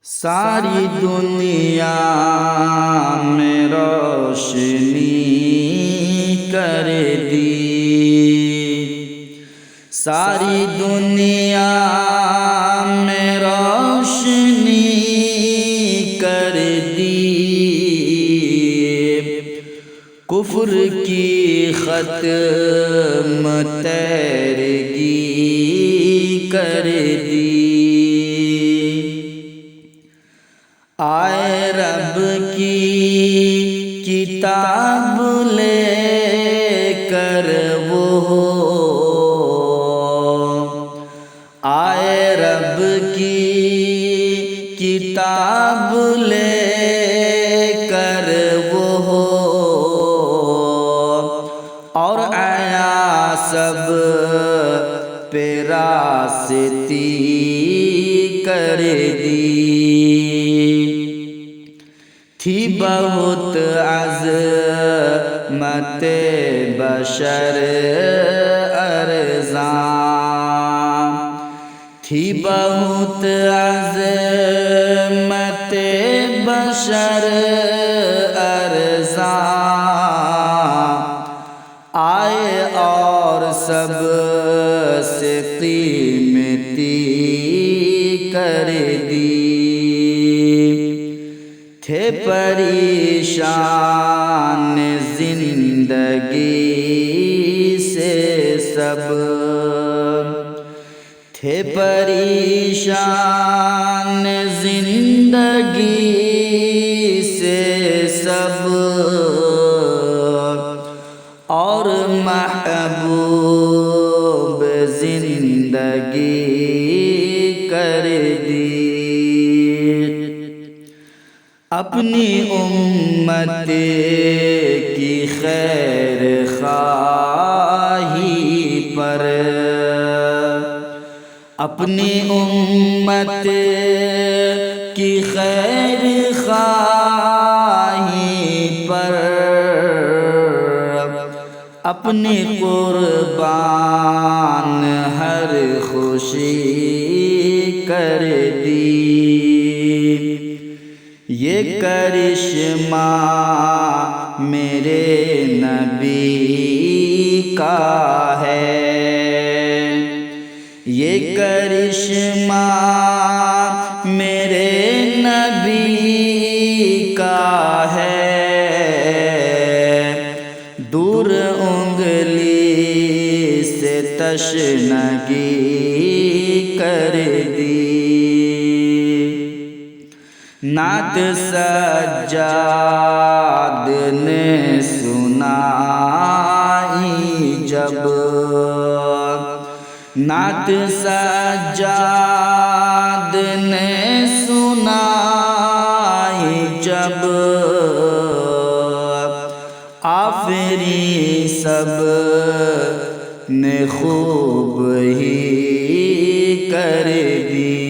ساری دنیا میں روشنی کر دی، ساری دنیا میں روشنی کر دی، کفر کی ختم تیرگی کر دی، آئے رب کی کتاب لے کر وہ، آئے رب کی کتاب لے کر وہ، اور آیا سب پہ راستی کر دی، تھی بہت عظمت بشر ارزاں، تھی بہت عظمت بشر ارزاں، آئے اور سب سے قیمتی کر دی، تھے پریشان زندگی سے سب، تھے پریشان زندگی سے سب، اور محبوب زندگی کر دی، اپنی امت کی خیر خواہی پر، اپنی امت کی خیر خواہی پر، اپنی قربان ہر خوشی کر دی، یہ کرشمہ میرے نبی کا ہے، یہ کرشمہ میرے نبی کا ہے، دور انگلی سے تشنگی کر دی، نعت سجاد نے سنائی جب، نعت سجاد نے سنائی جب، آفرین سب نے خوب ہی کر دی،